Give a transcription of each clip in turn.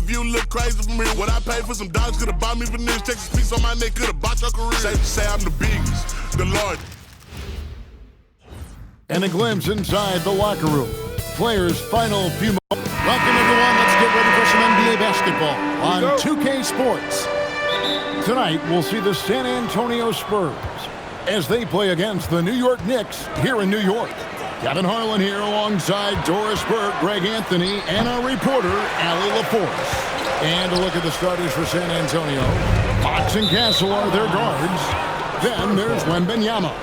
view look crazy from here. What I paid for some dogs could've bought me veneers. Texas piece on my neck could've bought your career. Safe to say I'm the biggest, the largest. And a glimpse inside the locker room. Players' final few moments. Welcome, everyone. Let's get ready for some NBA basketball on 2K Sports. Tonight, we'll see the San Antonio Spurs as they play against the New York Knicks here in New York. Kevin Harlan here alongside Doris Burke, Greg Anthony, and our reporter, Allie LaForce. And a look at the starters for San Antonio. Fox and Castle are their guards. Then there's Wembanyama.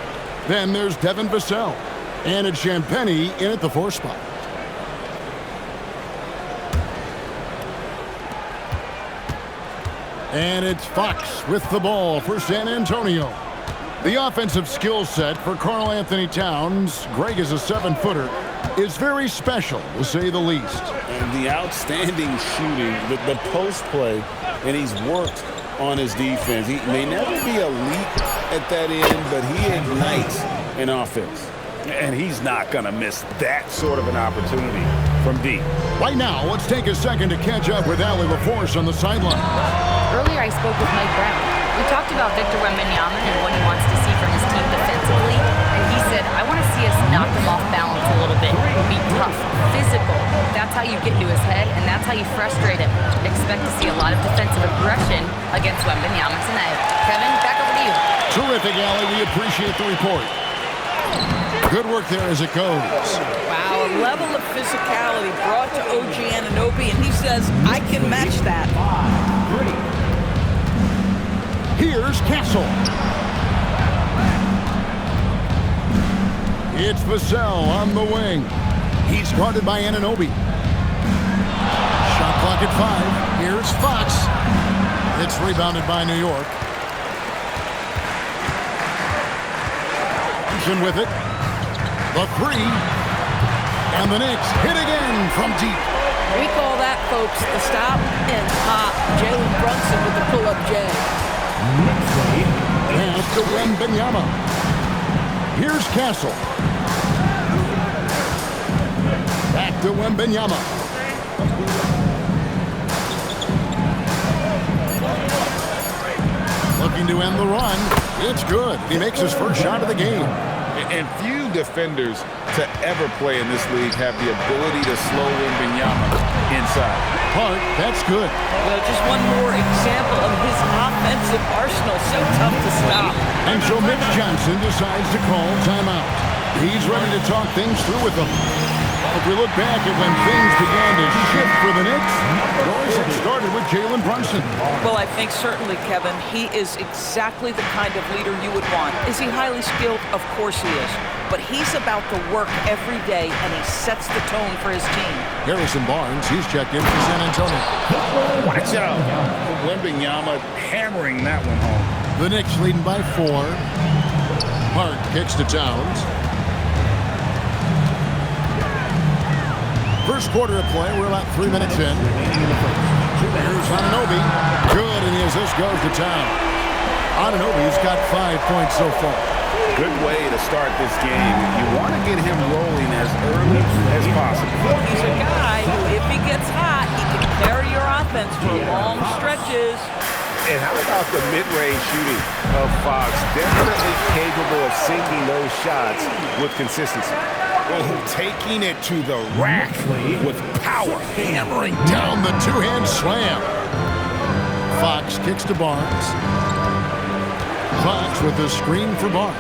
Then there's Devin Vassell. And it's Champagnie in at the 4 spot. And it's Fox with the ball for San Antonio. The offensive skill set for Karl Anthony Towns, Greg is a 7-footer, is very special, to say the least. And the outstanding shooting, the post play, and he's worked on his defense. He may never be elite at that end, but he ignites an offense. And he's not going to miss that sort of an opportunity from deep. Right now, let's take a second to catch up with Allie LaForce on the sideline. Earlier, I spoke with Mike Brown. We talked about Victor Wembanyama and what he wants to see from his team defensively. And he said, I want to see us knock him off balance a little bit. Be tough, physical. That's how you get into his head, and that's how you frustrate him. Expect to see a lot of defensive aggression against Wembanyama tonight. Kevin, back over to you. Terrific, Allie. We appreciate the report. Good work there as it goes. Wow, a level of physicality brought to OG Anunoby, and he says, I can match that. Here's Castle. It's Vassell on the wing. He's guarded by Anunoby. Shot clock at 5. Here's Fox. It's rebounded by New York. Thompson with it. The 3. And the Knicks hit again from deep. We call that, folks, the stop and pop. Jalen Brunson with the pull-up J. And to Wembanyama. Here's Castle. Back to Wembanyama. Looking to end the run. It's good. He makes his first shot of the game. And few defenders to ever play in this league have the ability to slow Wembanyama inside. Hart, that's good. Well, just one more example of his offensive arsenal. So tough to stop. And so Mitch Johnson decides to call timeout. He's ready to talk things through with them. If we look back at when things began to shift for the Knicks, it started with Jalen Brunson. Well, I think certainly, Kevin, he is exactly the kind of leader you would want. Is he highly skilled? Of course he is. But he's about the work every day, and he sets the tone for his team. Harrison Barnes, he's checked in for San Antonio. Watch out. Wembanyama hammering that one home. The Knicks leading by 4. Hart kicks to Towns. First quarter of play, we're about 3 minutes in. Here's Anunoby. Good, and the assist goes to Towns. Anunoby's got 5 points so far. Good way to start this game. You want to get him rolling as early as possible. He's a guy who, if he gets hot, he can carry your offense for long stretches. And how about the mid-range shooting of Fox? Definitely capable of sinking those shots with consistency. Oh, taking it to the rack with power, hammering down the two-hand slam. Fox kicks to Barnes. Fox with the screen for Barnes.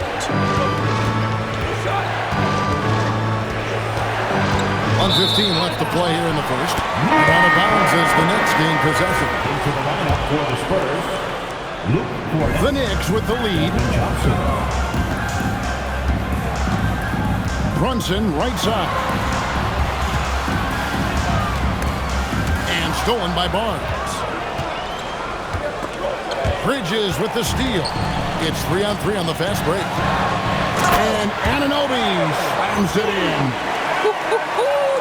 1:15 left to play here in the first. And out of bounds as the Knicks gain possession. Into the lineup for the Spurs. The Knicks with the lead. Brunson right side. And stolen by Barnes. Bridges with the steal. It's 3-on-3 on the fast break. And Anunoby slams it in.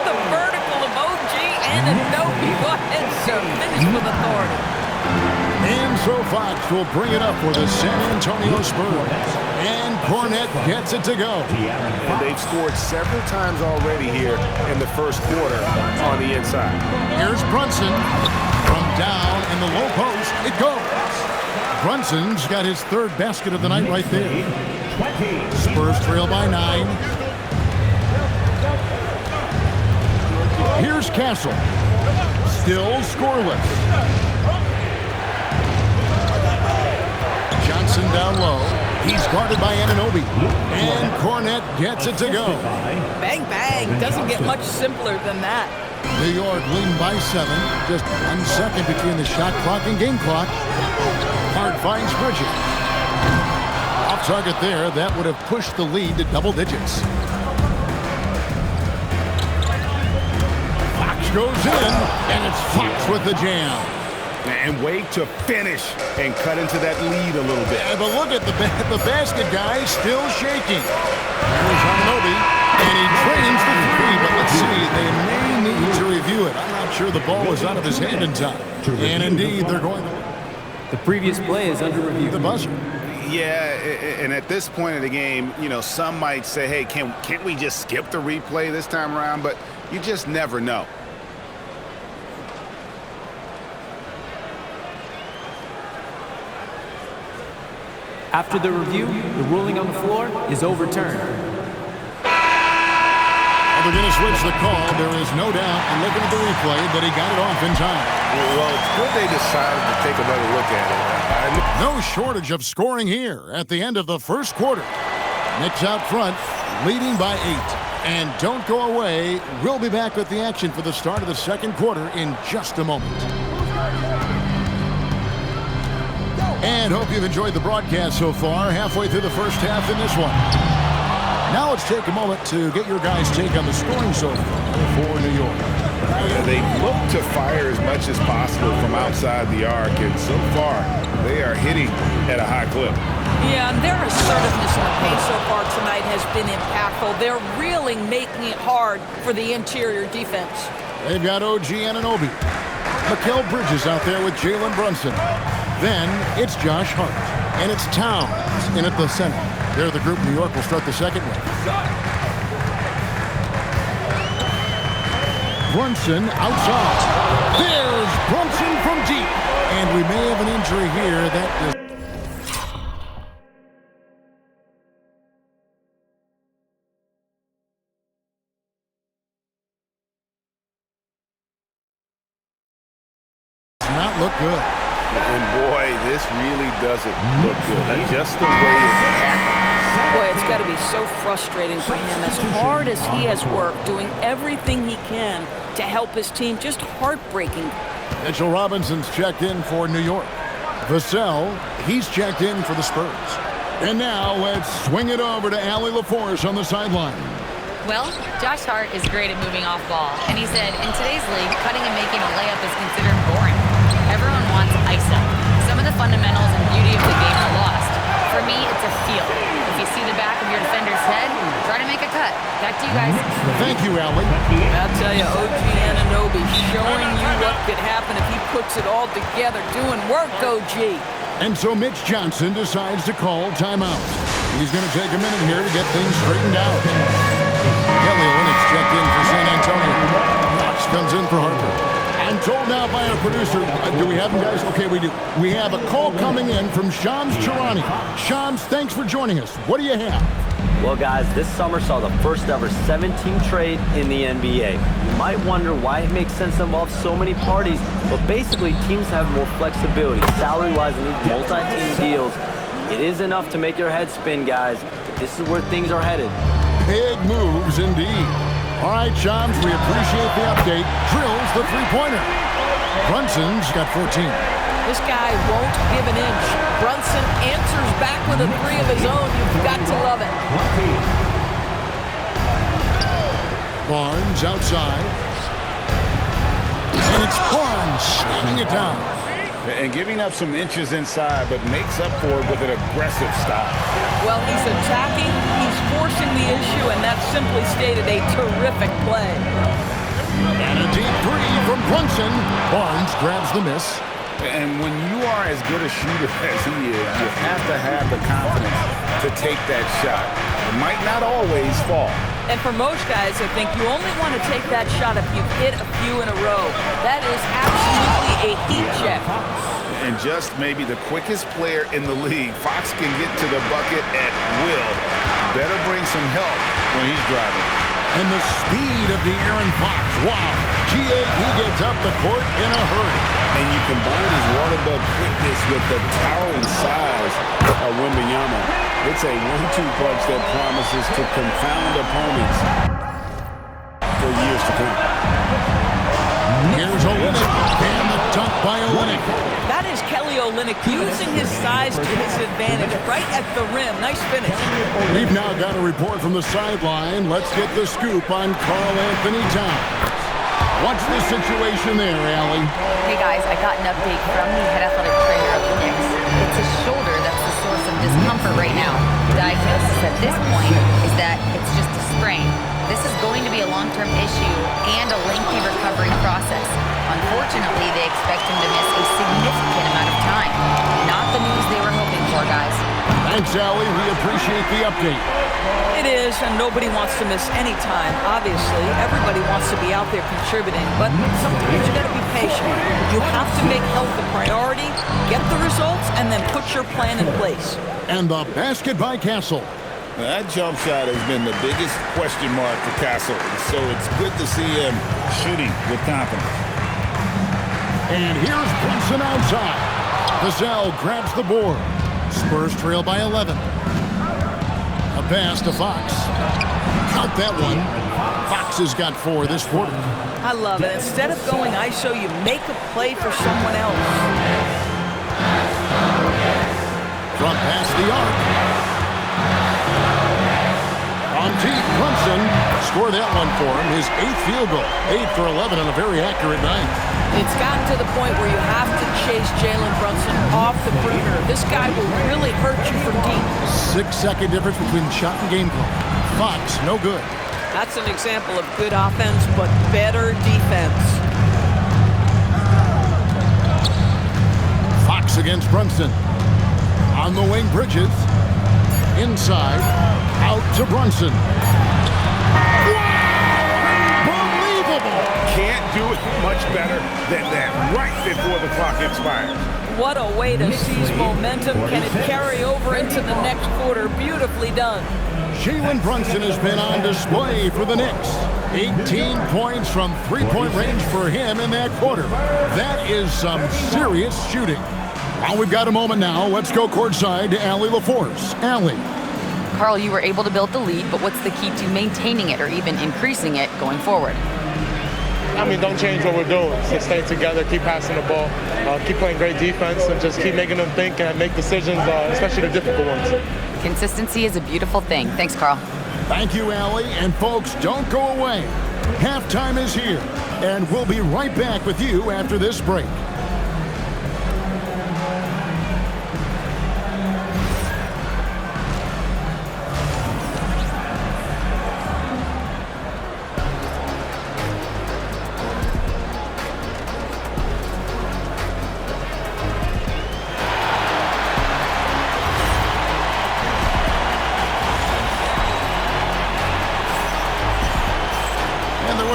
The vertical of OG Anunoby. Go ahead, sir. Finish with authority. And so Fox will bring it up for the San Antonio Spurs. And Cornette gets it to go. And they've scored several times already here in the first quarter on the inside. Here's Brunson. From down in the low post. It goes. Brunson's got his third basket of the night right there. Spurs trail by 9. Here's Castle. Still scoreless. Johnson down low. He's guarded by Anunoby. And Cornette gets it to go. Bang, bang. Doesn't get much simpler than that. New York leading by 7. Just 1 second between the shot clock and game clock. Hart finds Bridges. Off target there. That would have pushed the lead to double digits. Fox goes in, and it's Fox with the jam. And wait to finish and cut into that lead a little bit. Yeah, but look at the basket guy still shaking. There's Anunoby, and he drains the 3, but let's see, they may need to review it. I'm not sure the ball was out of his hand in time. And indeed, they're going to... The previous play is under review. The buzzer. Yeah, and at this point of the game, you know, some might say, hey, can't we just skip the replay this time around? But you just never know. After the review, the ruling on the floor is overturned. They're going to switch the call. There is no doubt, and looking at the replay, that he got it off in time. Well, it's good they decided to take another look at it. No shortage of scoring here at the end of the first quarter. Knicks out front, leading by 8. And don't go away. We'll be back with the action for the start of the second quarter in just a moment. And hope you've enjoyed the broadcast so far. Halfway through the first half in this one. Now let's take a moment to get your guys' take on the scoring so far for New York. They look to fire as much as possible from outside the arc, and so far they are hitting at a high clip. Yeah, and their assertiveness in the paint so far tonight has been impactful. They're really making it hard for the interior defense. They've got OG Anunoby. Mikal Bridges out there with Jalen Brunson. Then it's Josh Hart. And it's Towns in at the center. They're the group New York will start the second with. Brunson outside. There's Brunson from deep. And we may have an injury here that is... not look good. And boy, this really doesn't look good. Just the way it's happening. Boy, it's got to be so frustrating for him. As hard as he has worked, doing everything he can to help his team, just heartbreaking. Mitchell Robinson's checked in for New York. Vassell, he's checked in for the Spurs. And now let's swing it over to Allie LaForce on the sideline. Well, Josh Hart is great at moving off ball, and he said, in today's league, cutting and making a layup is considered boring. Everyone wants ISO. Some of the fundamentals and beauty of the game are lost. For me, it's a feel. If you see the back of your defender's head, try to make a cut. Back to you guys. Thank you, Allie. I'll tell you, OG Anunoby showing you what could happen if he puts it all together. Doing work, OG. And so Mitch Johnson decides to call timeout. He's going to take a minute here to get things straightened out. Kelly Olynyk's checked in for San Antonio. Knox comes in for Harper. I'm told now by our producer, do we have him, guys? Okay, we do. We have a call coming in from Shams Charania. Shams, thanks for joining us. What do you have? Well, guys, this summer saw the first ever 7-team trade in the NBA. You might wonder why it makes sense to involve so many parties, but basically teams have more flexibility, salary-wise, in these multi-team deals. It is enough to make your head spin, guys. This is where things are headed. Big moves indeed. All right, Shams, we appreciate the update. Drills the three-pointer. Brunson's got 14. This guy won't give an inch. Brunson answers back with a 3 of his own. You've got to love it. Barnes outside. And it's Barnes slamming it down. And giving up some inches inside, but makes up for it with an aggressive style. Well, he's attacking, he's forcing the issue, and that's simply stated a terrific play. And a deep 3 from Brunson. Barnes grabs the miss. And when you are as good a shooter as he is, you have to have the confidence to take that shot. It might not always fall. And for most guys, I think you only want to take that shot if you've hit a few in a row. That is absolutely a heat and just maybe the quickest player in the league. Fox can get to the bucket at will. Better bring some help when he's driving. And the speed of the Aaron Fox. Wow. He gets up the court in a hurry. And you combine his water bug quickness with the towering size of Wembanyama. It's a 1-2 punch that promises to confound opponents for years to come. Here's Olynyk, and the dunk by Olynyk. That is Kelly Olynyk using his size to his advantage right at the rim. Nice finish. We've now got a report from the sideline. Let's get the scoop on Karl Anthony Towns. What's the situation there, Allie? Hey guys, I got an update from the head athletic trainer of the Knicks. It's his shoulder that's the source of discomfort right now. The diagnosis at this point is that it's just a sprain. This is going to be a long-term issue and a lengthy recovery process. Unfortunately, they expect him to miss a significant amount of time. Not the news they were hoping for, guys. Thanks, Allie. We appreciate the update. It is, and nobody wants to miss any time. Obviously, everybody wants to be out there contributing, but sometimes you got to be patient. You have to make health a priority, get the results, and then put your plan in place. And the basket by Castle. That jump shot has been the biggest question mark for Castle, so it's good to see him shooting with confidence. And here's Brunson outside. Vassell grabs the board. Spurs trail by 11. A pass to Fox. Count that one. Fox has got 4 this quarter. I love it. Instead of going ISO, you make a play for someone else. Front pass the arc. On deep, Brunson scored that one for him. His 8th field goal. 8 for 11 on a very accurate night. It's gotten to the point where you have to chase Jalen Brunson off the perimeter. This guy will really hurt you from deep. 6-second difference between shot and game clock. Fox, no good. That's an example of good offense, but better defense. Fox against Brunson. On the wing, Bridges. Inside. Out to Brunson. Unbelievable! Can't do it much better than that right before the clock expires. What a way to seize momentum. Can it carry over into the next quarter? Beautifully done. Jalen Brunson has been on display for the Knicks. 18 points from three-point range for him in that quarter. That is some serious shooting. Well, we've got a moment now. Let's go courtside to Allie LaForce. Allie. Karl, you were able to build the lead, but what's the key to maintaining it or even increasing it going forward? I mean, don't change what we're doing. So stay together, keep passing the ball, keep playing great defense, and just keep making them think and make decisions, especially the difficult ones. Consistency is a beautiful thing. Thanks, Karl. Thank you, Allie. And folks, don't go away. Halftime is here, and we'll be right back with you after this break.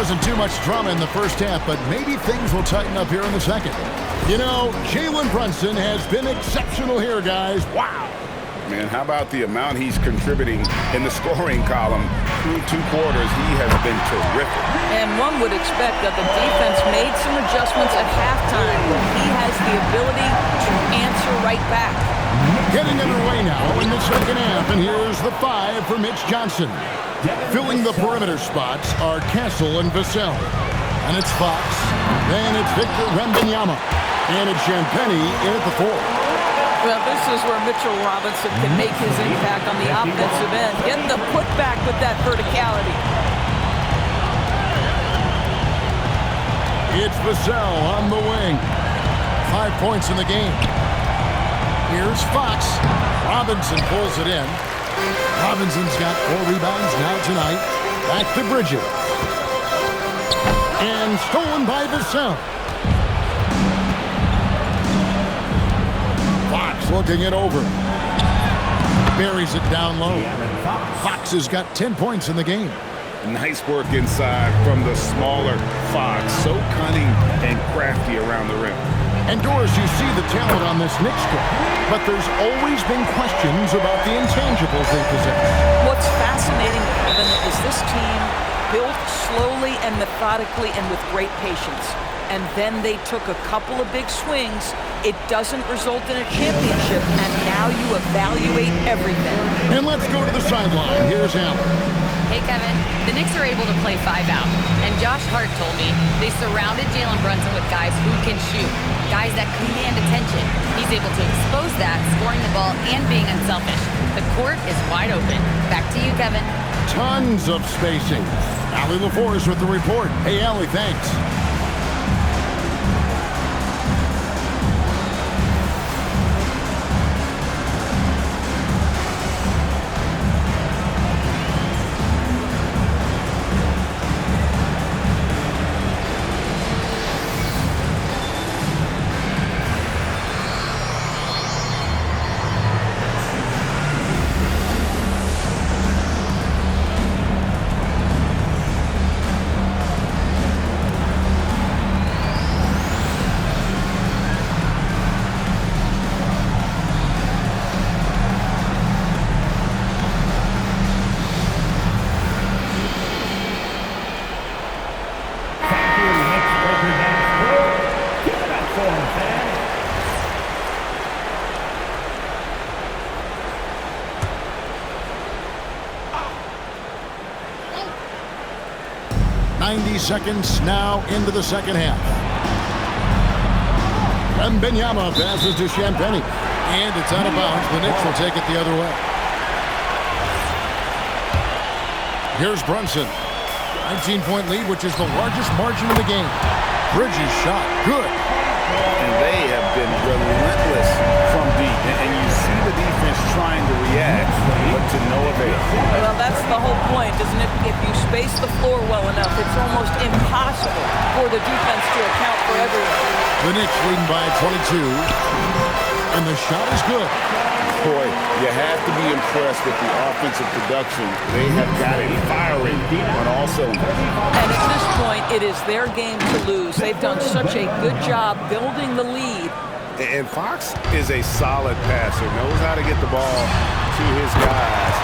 Wasn't too much drama in the first half, but maybe things will tighten up here in the second. You know, Jalen Brunson has been exceptional here, guys. Wow. Man, how about the amount he's contributing in the scoring column through 2 quarters? He has been terrific. And one would expect that the defense made some adjustments at halftime, but he has the ability to answer right back. Getting underway now in the second half, and here's the 5 for Mitch Johnson. Filling the perimeter spots are Castle and Vassell. And it's Fox. Then it's Victor Wembanyama. And it's Champagnie in at the 4. Well, this is where Mitchell Robinson can make his impact on the offensive end. Get the putback with that verticality. It's Vassell on the wing. 5 points in the game. Here's Fox. Robinson pulls it in. Robinson's got 4 rebounds now tonight. Back to Bridges. And stolen by Vassell. Fox looking it over. Buries it down low. Fox has got 10 points in the game. Nice work inside from the smaller Fox. So cunning and crafty around the rim. And Doris, you see the talent on this Knicks squad, but there's always been questions about the intangibles they possess. What's fascinating, Kevin, is this team built slowly and methodically and with great patience. And then they took a couple of big swings. It doesn't result in a championship, and now you evaluate everything. And let's go to the sideline. Here's Allen. Hey, Kevin, the Knicks are able to play 5 out. And Josh Hart told me they surrounded Jalen Brunson with guys who can shoot, guys that command attention. He's able to expose that, scoring the ball and being unselfish. The court is wide open. Back to you, Kevin. Tons of spacing. Allie LaForce with the report. Hey, Allie, thanks. Seconds now into the second half. Wembanyama passes to Champagnie, and it's out of bounds. The Knicks will take it the other way. Here's Brunson. 19-point lead, which is the largest margin in the game. Bridges shot. Good. And they have been relentless from deep. And you see the defense trying to react, but to no avail. Well, that's the whole point, isn't it? If you space the floor well enough, it's almost impossible for the defense to account for everyone. The Knicks leading by 22. And the shot is good. Boy, you have to be impressed with the offensive production. They have got it firing on all cylinders. And at this point, it is their game to lose. They've done such a good job building the lead. And Fox is a solid passer, knows how to get the ball to his guys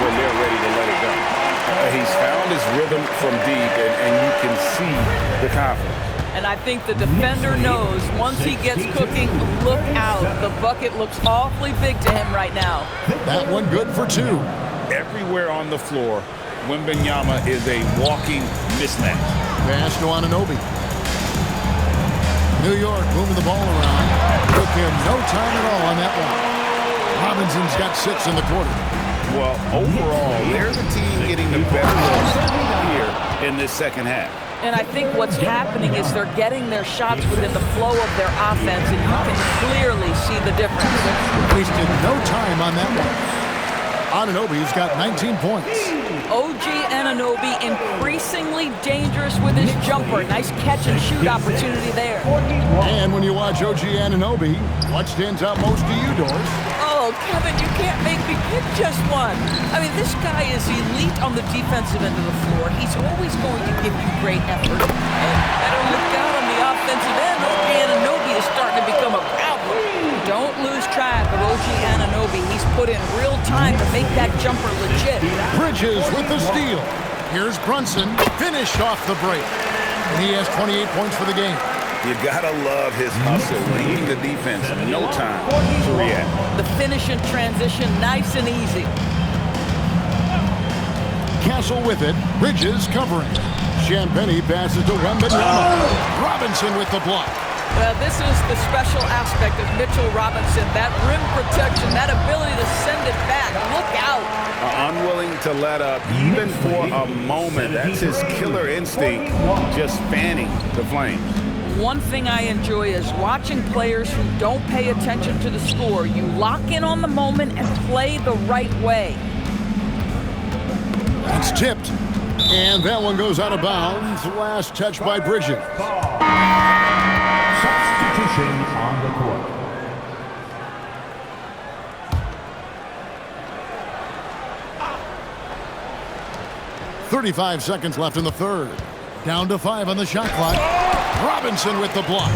when they're ready to let it go. He's found his rhythm from deep, and you can see the confidence. And I think the defender knows once he gets cooking, look out. The bucket looks awfully big to him right now. That one good for 2. Everywhere on the floor, Wembanyama is a walking mismatch. Pass to Anunoby. New York moving the ball around. Took him no time at all on that one. Robinson's got 6 in the quarter. Well, overall, they're the team getting the better looks here in this second half. And I think what's happening is they're getting their shots within the flow of their offense, and you can clearly see the difference. Wasted no time on that one. Anunoby's got 19 points. OG Anunoby increasingly dangerous with his jumper. Nice catch and shoot opportunity there. And when you watch OG Anunoby, what stands out most to you, Doris? Oh, Kevin, you can't make me pick just one. I mean, this guy is elite on the defensive end of the floor. He's always going to give you great effort. And better look out on the offensive end. OG Anunoby is starting to become a problem. Don't lose track of OG Anunoby. He's put in real time to make that jumper legit. Bridges with the steal. Here's Brunson, finished off the break. And he has 28 points for the game. You gotta love his hustle, leading the defense, no time to react. The finish in transition, nice and easy. Castle with it, Bridges covering. Champagnie passes to Wembanyama. Robinson with the block. Well, this is the special aspect of Mitchell Robinson. That rim protection, that ability to send it back. Look out. Unwilling to let up, even for a moment. That's his killer instinct, just fanning the flames. One thing I enjoy is watching players who don't pay attention to the score. You lock in on the moment and play the right way. It's tipped. And that one goes out of bounds. Last touch by Bridges. Substitution on the court. 35 seconds left in the third. Down to 5 on the shot clock. Robinson with the block.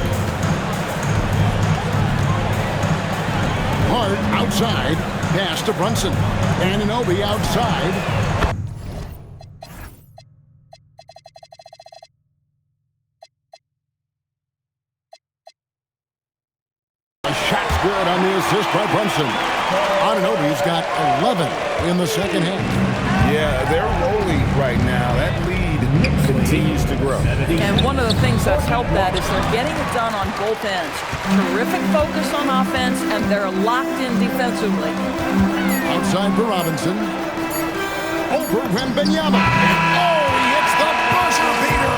side. Pass to Brunson. Anunoby outside. Shot's good on the assist by Brunson. Anunoby's got 11 in the second half. Yeah, they're rolling right now. That lead continues to grow. And one of the things that's helped that is they're getting it done on both ends. Terrific focus on offense, and they're locked in defensively. Outside for Robinson. Over Wembanyama. Oh, he hits the buzzer beater.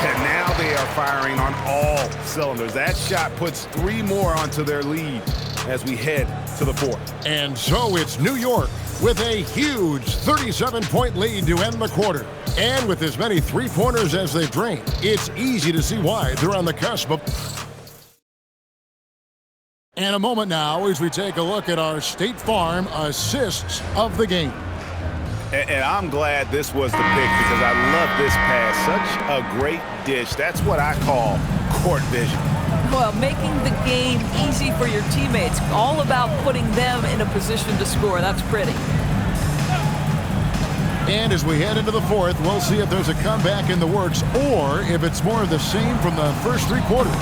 And now they are firing on all cylinders. That shot puts 3 more onto their lead as we head to the fourth. And so it's New York with a huge 37-point lead to end the quarter. And with as many three-pointers as they've drained, it's easy to see why they're on the cusp of... And a moment now as we take a look at our State Farm assists of the game. And I'm glad this was the pick because I love this pass. Such a great dish. That's what I call court vision. Well, making the game easy for your teammates. All about putting them in a position to score. That's pretty. And as we head into the fourth, we'll see if there's a comeback in the works or if it's more of the same from the first 3 quarters.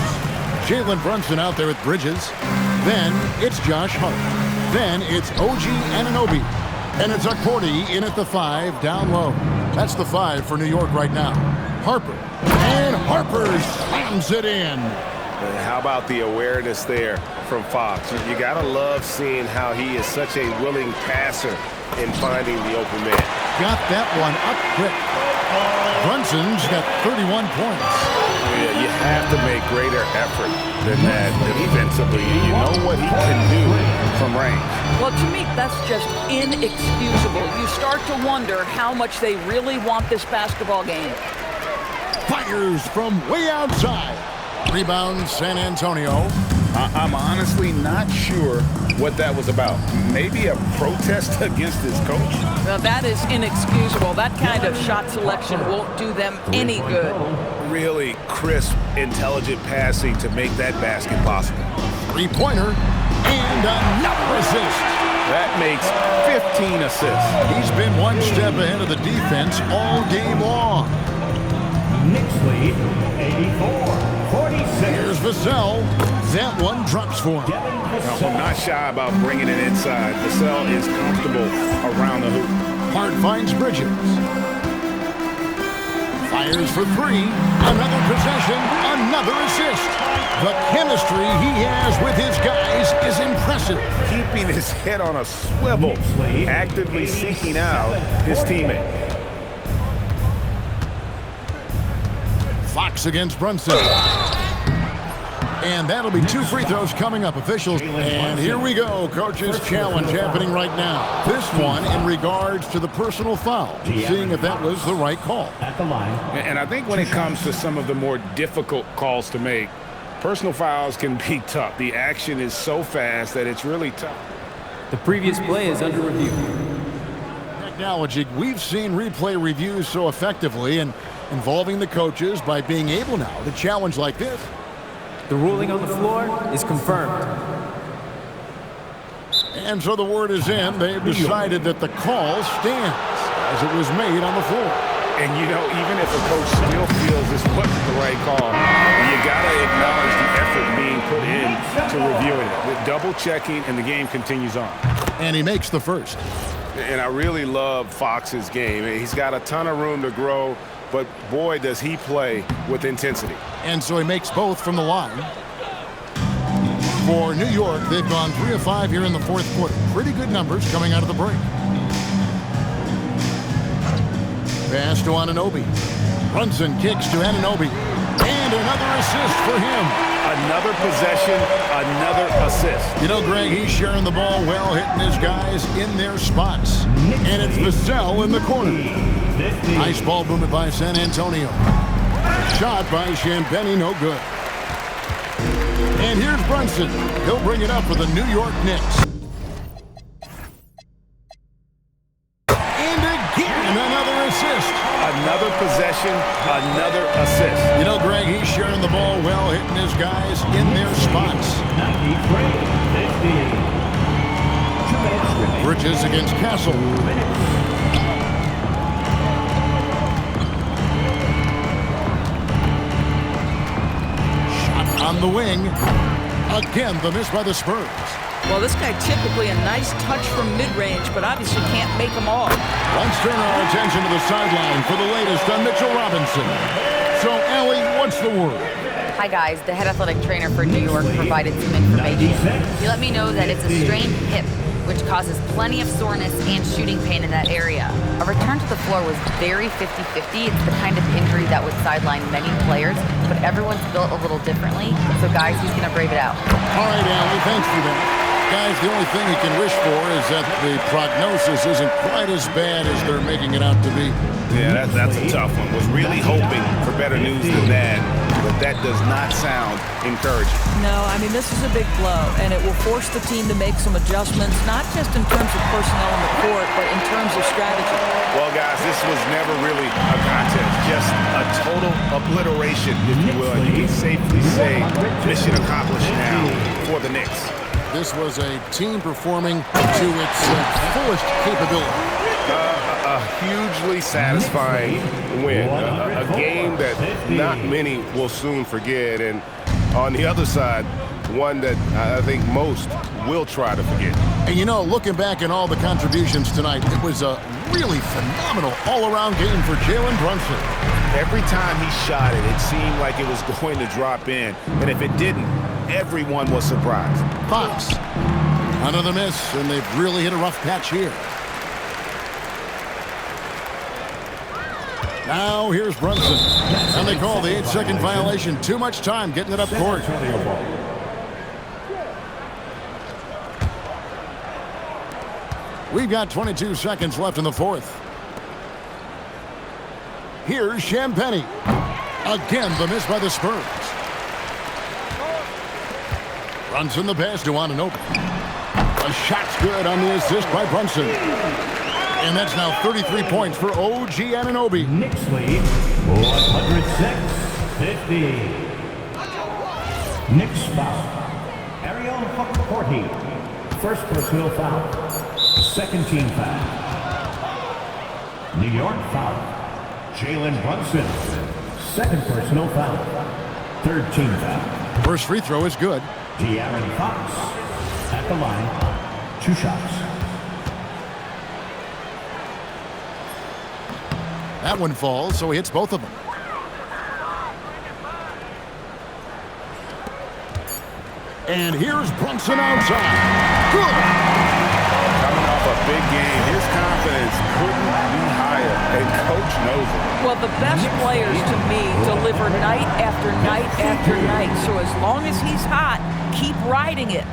Jalen Brunson out there with Bridges. Then it's Josh Hart. Then it's OG Anunoby. And it's Accordi in at the 5, down low. That's the 5 for New York right now. Harper. And Harper slams it in. How about the awareness there from Fox? You got to love seeing how he is such a willing passer in finding the open man. Got that one up quick. Brunson's got 31 points. Yeah, you have to make greater effort than that defensively. You know what he can do from range. Well, to me, that's just inexcusable. You start to wonder how much they really want this basketball game. Fires from way outside. Rebound, San Antonio. I'm honestly not sure what that was about. Maybe a protest against his coach? Well, that is inexcusable. That kind of shot selection won't do them any good. Really crisp, intelligent passing to make that basket possible. 3-pointer and another assist. That makes 15 assists. He's been one step ahead of the defense all game long. Knicks lead 84-46. Here's Vassell. That one drops for him. Now, I'm not shy about bringing it inside. Vassell is comfortable around the hoop. Hart finds Bridges. Fires for 3. Another possession, another assist. The chemistry he has with his guys is impressive. Keeping his head on a swivel, actively seeking out his teammate. Fox against Brunson. And that'll be 2 free throws coming up, officials. And here we go, coach's challenge happening right now. This one in regards to the personal foul, seeing if that was the right call. At the line. And I think when it comes to some of the more difficult calls to make, personal fouls can be tough. The action is so fast that it's really tough. The previous play is under review. Technology, we've seen replay reviews so effectively and involving the coaches by being able now to challenge like this. The ruling on the floor is confirmed. And so the word is in. They've decided that the call stands as it was made on the floor. And, you know, even if a coach still feels this wasn't the right call, you got to acknowledge the effort being put in to reviewing it. With double-checking, and the game continues on. And he makes the first. And I really love Fox's game. He's got a ton of room to grow, but boy, does he play with intensity. And so he makes both from the line. For New York, they've gone 3 of 5 here in the fourth quarter. Pretty good numbers coming out of the break. Pass to Anunoby. Brunson kicks to Anunoby. And another assist for him. Another possession, another assist. You know, Greg, he's sharing the ball well, hitting his guys in their spots. And it's Vassell in the corner. Nice ball movement by San Antonio. Shot by Champagnie, no good. And here's Brunson. He'll bring it up for the New York Knicks. And again, another assist. Another possession, another assist. You know, Greg, he's sharing the ball well, hitting his guys in their spots. 93-50. Bridges against Castle. Shot on the wing. Again, the miss by the Spurs. Well, this guy typically a nice touch from mid-range, but obviously can't make them all. Let's turn our attention to the sideline for the latest on Mitchell Robinson. So, Allie, what's the word? Hi guys, the head athletic trainer for New York provided some information. He let me know that it's a strained hip, which causes plenty of soreness and shooting pain in that area. A return to the floor was very 50-50. It's the kind of injury that would sideline many players, but everyone's built a little differently. So guys, he's gonna brave it out. All right, Allie, thanks for that. Guys, the only thing he can wish for is that the prognosis isn't quite as bad as they're making it out to be. Yeah, that's a tough one. Was really hoping for better news than that, but that does not sound encouraging. No, I mean, this is a big blow, and it will force the team to make some adjustments, not just in terms of personnel on the court, but in terms of strategy. Well, guys, this was never really a contest, just a total obliteration, if you will. You can safely say mission accomplished now for the Knicks. This was a team performing to its fullest capability. A hugely satisfying win. A game that not many will soon forget. And on the other side, one that I think most will try to forget. And you know, looking back at all the contributions tonight, it was a really phenomenal all-around game for Jalen Brunson. Every time he shot it, it seemed like it was going to drop in. And if it didn't, everyone was surprised. Fox, another miss, and they've really hit a rough patch here. Now here's Brunson, and they call the 8-second violation. Too much time getting it up court. We've got 22 seconds left in the fourth. Here's Champagnie. Again, the miss by the Spurs. Brunson the pass to Anunoby. A shot's good on the assist by Brunson. And that's now 33 points for OG Anunoby. Knicks lead 106-50. Knicks foul. Ariel Hockporty. First personal foul. Second team foul. New York foul. Jalen Brunson. Second personal foul. Third team foul. First free throw is good. De'Aaron Fox at the line. 2 shots. That one falls, so he hits both of them. And here's Brunson outside. Good. Coming off a big game, his confidence couldn't be higher, and coach knows it. Well, the best players to me deliver night after night after night. So as long as he's hot, keep riding it.